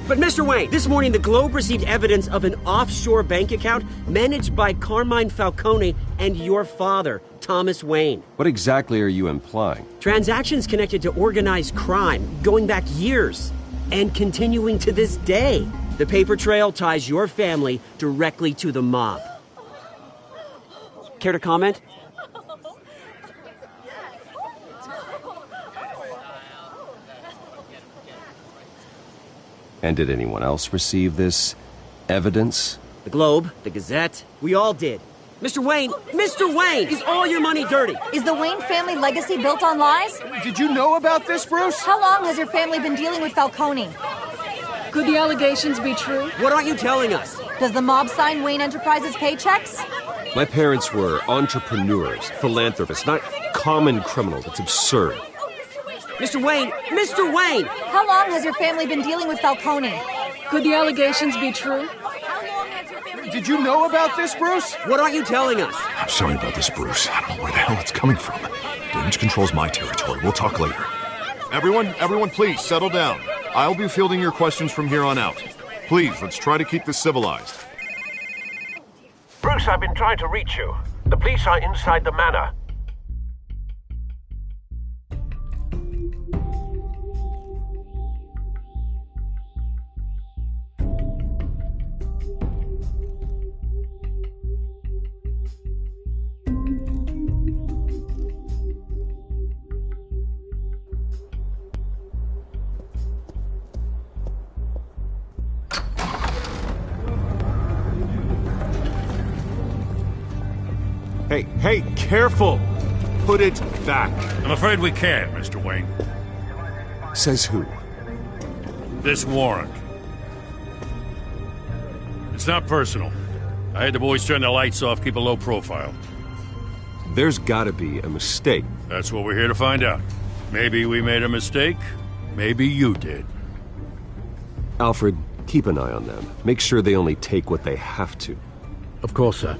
But Mr. Wayne, this morning the Globe received evidence of an offshore bank account managed by Carmine Falcone and your father, Thomas Wayne. What exactly are you implying? Transactions connected to organized crime, going back years, and continuing to this day. The paper trail ties your family directly to the mob. Care to comment? And did anyone else receive this evidence? The Globe, the Gazette, we all did. Mr. Wayne, is all your money dirty? Is the Wayne family legacy built on lies? Did you know about this, Bruce? How long has your family been dealing with Falcone? Could the allegations be true? What aren't you telling us? Does the mob sign Wayne Enterprises paychecks? My parents were entrepreneurs, philanthropists, not common criminals. It's absurd. Mr. Wayne! How long has your family been dealing with Falcone? Could the allegations be true? Did you know about this, Bruce? What aren't you telling us? I'm sorry about this, Bruce. I don't know where the hell it's coming from. Damage control's my territory. We'll talk later. Everyone, please, settle down. I'll be fielding your questions from here on out. Please, let's try to keep this civilized. Bruce, I've been trying to reach you. The police are inside the manor. Hey, careful! Put it back. I'm afraid we can't, Mr. Wayne. Says who? This warrant. It's not personal. I had the boys turn the lights off, keep a low profile. There's gotta be a mistake. That's what we're here to find out. Maybe we made a mistake. Maybe you did. Alfred, keep an eye on them. Make sure they only take what they have to. Of course, sir.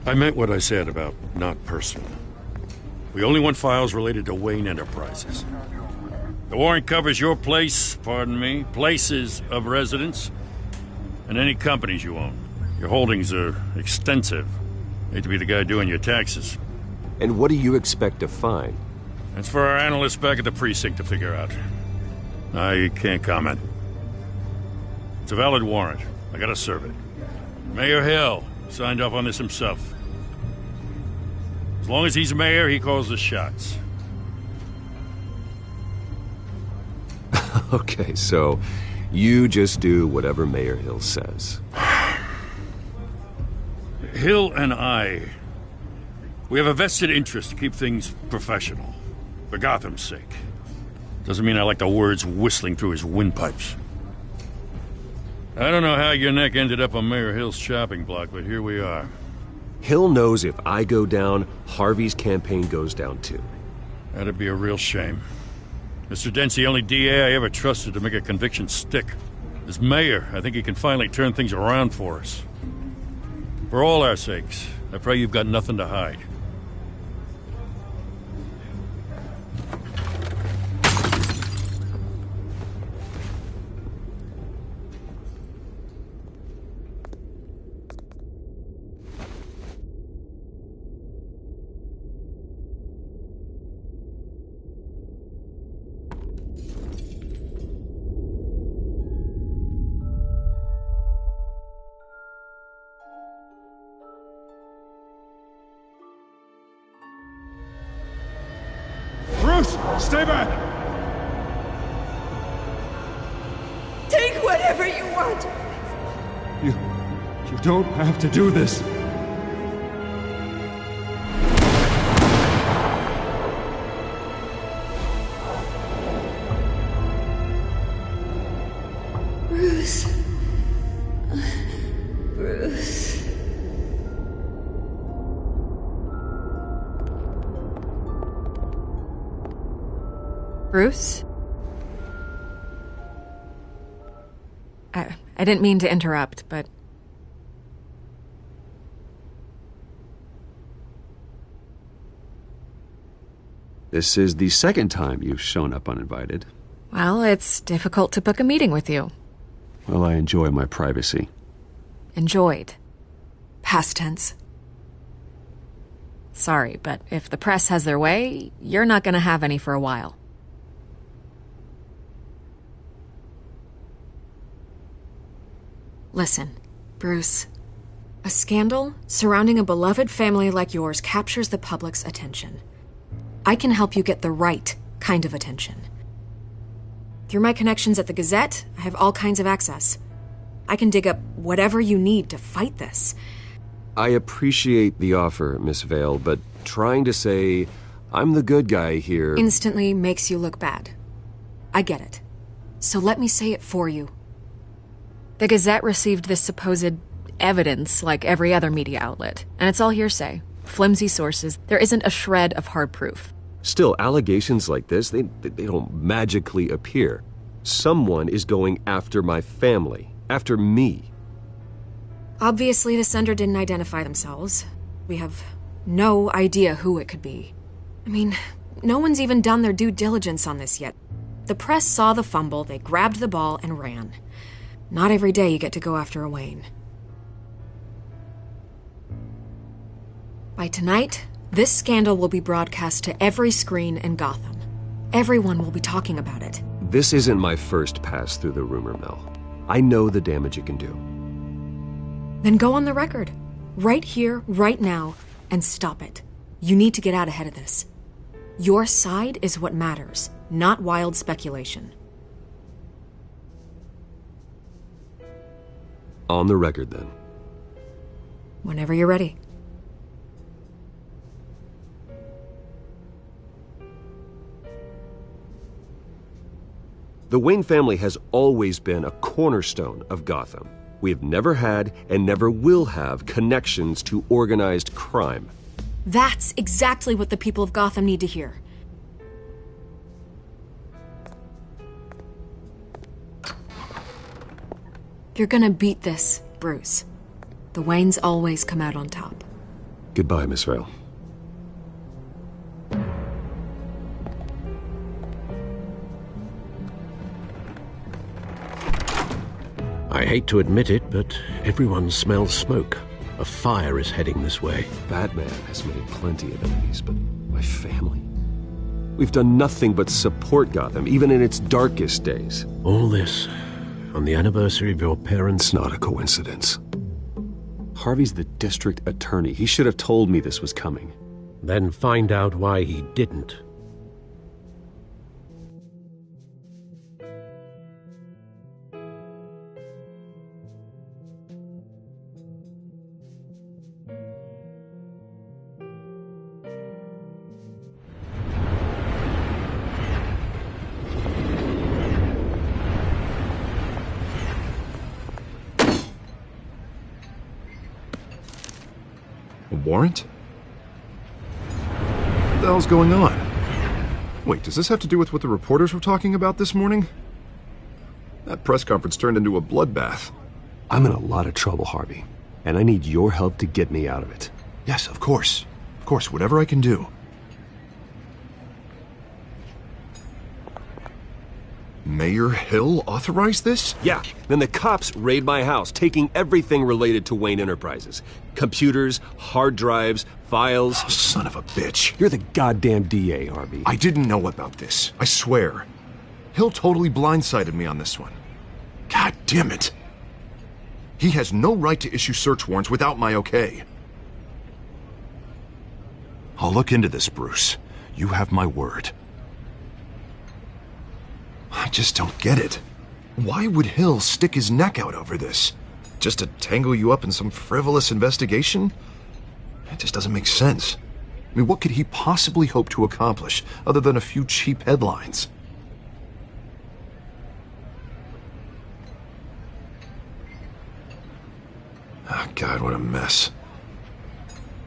I meant what I said about not personal. We only want files related to Wayne Enterprises. The warrant covers your places of residence, and any companies you own. Your holdings are extensive. Hate to be the guy doing your taxes. And what do you expect to find? That's for our analysts back at the precinct to figure out. I can't comment. It's a valid warrant. I gotta serve it. Mayor Hill signed off on this himself. As long as he's mayor, he calls the shots. Okay, so you just do whatever Mayor Hill says. Hill and we have a vested interest to keep things professional. For Gotham's sake. Doesn't mean I like the words whistling through his windpipes. I don't know how your neck ended up on Mayor Hill's chopping block, but here we are. Hill knows if I go down, Harvey's campaign goes down too. That'd be a real shame. Mr. Dent's the only DA I ever trusted to make a conviction stick. As mayor, I think he can finally turn things around for us. For all our sakes, I pray you've got nothing to hide. Stay back! Take whatever you want! You don't have to do this. Bruce. Bruce. Bruce? I didn't mean to interrupt, but... This is the second time you've shown up uninvited. Well, it's difficult to book a meeting with you. Well, I enjoy my privacy. Enjoyed. Past tense. Sorry, but if the press has their way, you're not gonna have any for a while. Listen, Bruce. A scandal surrounding a beloved family like yours captures the public's attention. I can help you get the right kind of attention. Through my connections at the Gazette, I have all kinds of access. I can dig up whatever you need to fight this. I appreciate the offer, Miss Vale, but trying to say I'm the good guy here... instantly makes you look bad. I get it. So let me say it for you. The Gazette received this supposed evidence like every other media outlet, and it's all hearsay. Flimsy sources. There isn't a shred of hard proof. Still, allegations like this, they don't magically appear. Someone is going after my family, after me. Obviously, the sender didn't identify themselves. We have no idea who it could be. I mean, no one's even done their due diligence on this yet. The press saw the fumble, they grabbed the ball and ran. Not every day you get to go after a Wayne. By tonight, this scandal will be broadcast to every screen in Gotham. Everyone will be talking about it. This isn't my first pass through the rumor mill. I know the damage it can do. Then go on the record. Right here, right now, and stop it. You need to get out ahead of this. Your side is what matters, not wild speculation. On the record, then. Whenever you're ready. The Wayne family has always been a cornerstone of Gotham. We have never had and never will have connections to organized crime. That's exactly what the people of Gotham need to hear. You're gonna beat this, Bruce. The Waynes always come out on top. Goodbye, Miss Vale. I hate to admit it, but everyone smells smoke. A fire is heading this way. Batman has made plenty of enemies, but my family? We've done nothing but support Gotham, even in its darkest days. All this on the anniversary of your parents'... It's not a coincidence. Harvey's the district attorney. He should have told me this was coming. Then find out why he didn't. Warrant? What the hell's going on? Wait, does this have to do with what the reporters were talking about this morning? That press conference turned into a bloodbath. I'm in a lot of trouble, Harvey, and I need your help to get me out of it. Yes, of course. Of course, whatever I can do. Mayor Hill authorized this? Yeah, then the cops raid my house, taking everything related to Wayne Enterprises. Computers, hard drives, files. Oh, son of a bitch. You're the goddamn DA, Harvey. I didn't know about this. I swear. Hill totally blindsided me on this one. God damn it. He has no right to issue search warrants without my okay. I'll look into this, Bruce. You have my word. I just don't get it. Why would Hill stick his neck out over this? Just to tangle you up in some frivolous investigation? It just doesn't make sense. I mean, what could he possibly hope to accomplish other than a few cheap headlines? Oh, God, what a mess.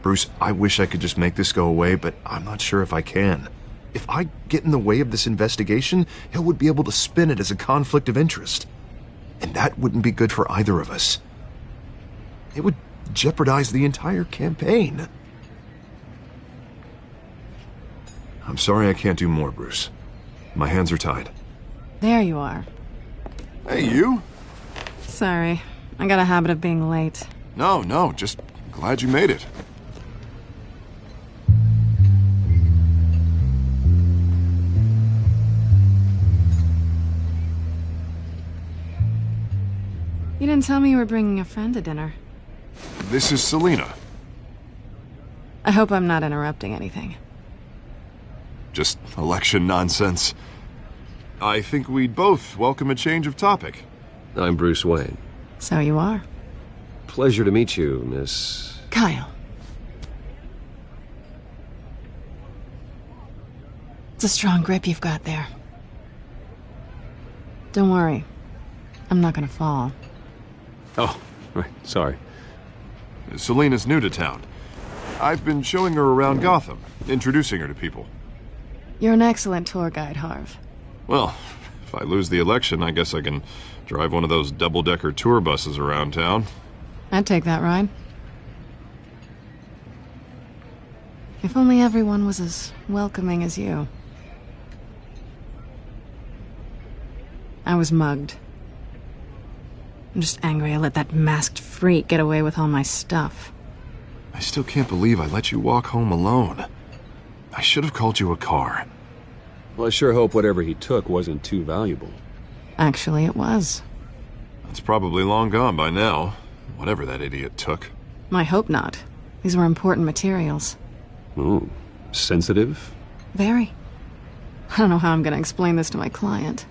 Bruce, I wish I could just make this go away, but I'm not sure if I can. If I get in the way of this investigation, Hill would be able to spin it as a conflict of interest. And that wouldn't be good for either of us. It would jeopardize the entire campaign. I'm sorry I can't do more, Bruce. My hands are tied. There you are. Hey, you? Sorry. I got a habit of being late. No, just glad you made it. You didn't tell me you were bringing a friend to dinner. This is Selina. I hope I'm not interrupting anything. Just election nonsense. I think we'd both welcome a change of topic. I'm Bruce Wayne. So you are. Pleasure to meet you, Miss... Kyle. It's a strong grip you've got there. Don't worry. I'm not gonna fall. Oh, right, sorry. Selina's new to town. I've been showing her around Gotham, introducing her to people. You're an excellent tour guide, Harv. Well, if I lose the election, I guess I can drive one of those double-decker tour buses around town. I'd take that ride. If only everyone was as welcoming as you. I was mugged. I'm just angry I let that masked freak get away with all my stuff. I still can't believe I let you walk home alone. I should have called you a car. Well, I sure hope whatever he took wasn't too valuable. Actually, it was. It's probably long gone by now, whatever that idiot took. I hope not. These were important materials. Ooh, sensitive? Very. I don't know how I'm gonna explain this to my client.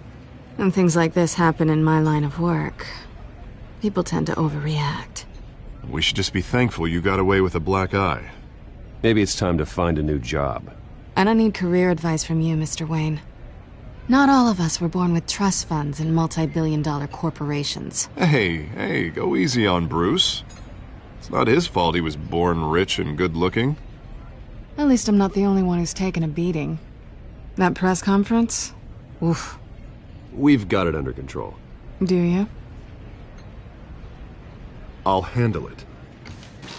When things like this happen in my line of work, people tend to overreact. We should just be thankful you got away with a black eye. Maybe it's time to find a new job. I don't need career advice from you, Mr. Wayne. Not all of us were born with trust funds and multi-billion-dollar corporations. Hey, go easy on Bruce. It's not his fault he was born rich and good-looking. At least I'm not the only one who's taken a beating. That press conference? Oof. We've got it under control. Do you? I'll handle it.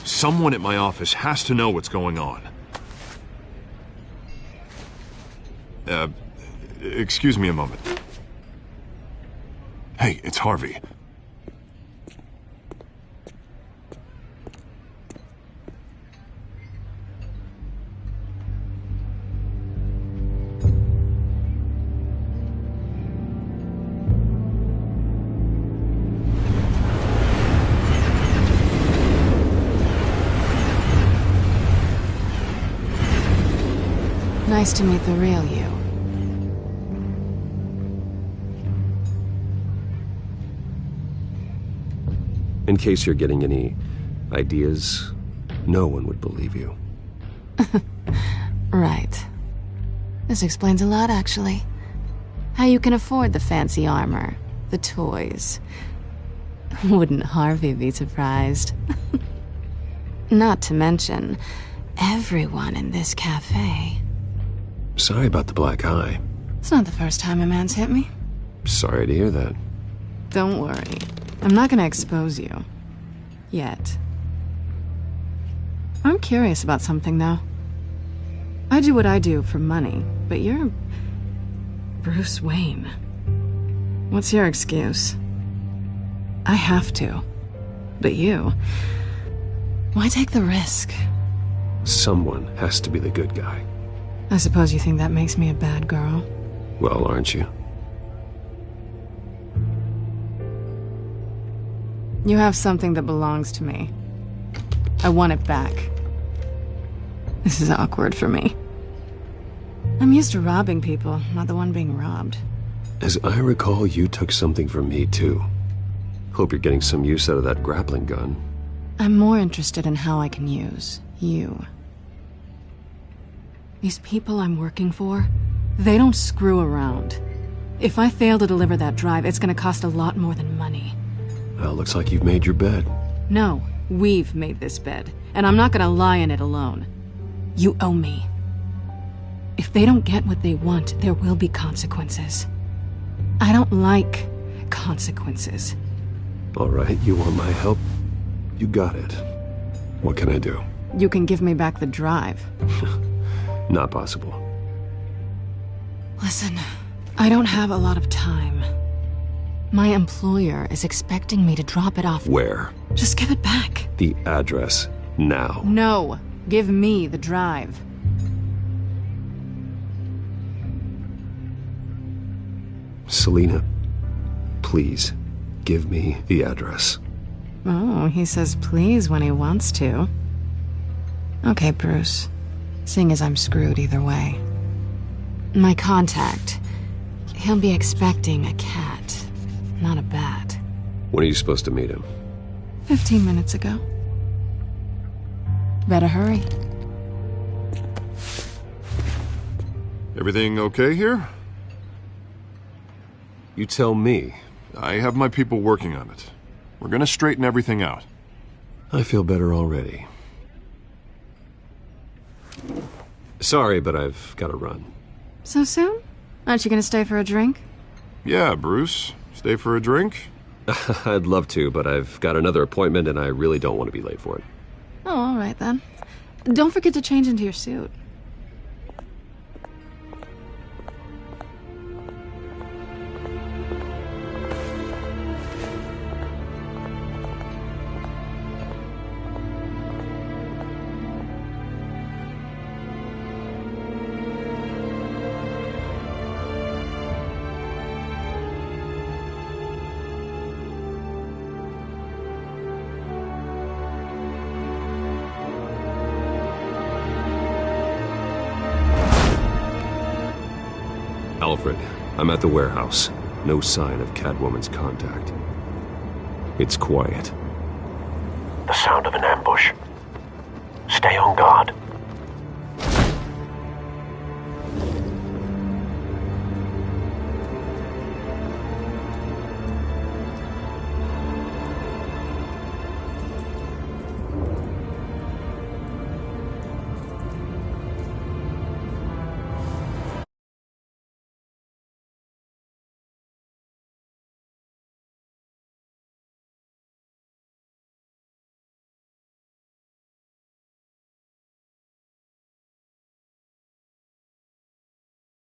Someone at my office has to know what's going on. Excuse me a moment. Hey, it's Harvey. Nice to meet the real you. In case you're getting any ideas, no one would believe you. Right. This explains a lot, actually. How you can afford the fancy armor, the toys. Wouldn't Harvey be surprised? Not to mention, everyone in this cafe. Sorry about the black eye. It's not the first time a man's hit me. Sorry to hear that. Don't worry. I'm not gonna expose you. Yet. I'm curious about something, though. I do what I do for money, but you're... Bruce Wayne. What's your excuse? I have to. But you... Why take the risk? Someone has to be the good guy. I suppose you think that makes me a bad girl? Well, aren't you? You have something that belongs to me. I want it back. This is awkward for me. I'm used to robbing people, not the one being robbed. As I recall, you took something from me, too. Hope you're getting some use out of that grappling gun. I'm more interested in how I can use you. These people I'm working for, they don't screw around. If I fail to deliver that drive, it's gonna cost a lot more than money. Well, looks like you've made your bed. No, we've made this bed, and I'm not gonna lie in it alone. You owe me. If they don't get what they want, there will be consequences. I don't like consequences. All right, you want my help? You got it. What can I do? You can give me back the drive. Not possible. Listen, I don't have a lot of time. My employer is expecting me to drop it off. Where? Just give it back. The address, now. No, give me the drive. Selina, please, give me the address. Oh, he says please when he wants to. Okay, Bruce. Seeing as I'm screwed either way. My contact. He'll be expecting a cat, not a bat. When are you supposed to meet him? 15 minutes ago. Better hurry. Everything okay here? You tell me. I have my people working on it. We're gonna straighten everything out. I feel better already. Sorry, but I've got to run. So soon? Aren't you gonna stay for a drink? Yeah, Bruce. Stay for a drink? I'd love to, but I've got another appointment and I really don't want to be late for it. Oh, all right then. Don't forget to change into your suit. Alfred, I'm at the warehouse. No sign of Catwoman's contact. It's quiet. The sound of an ambush. Stay on guard.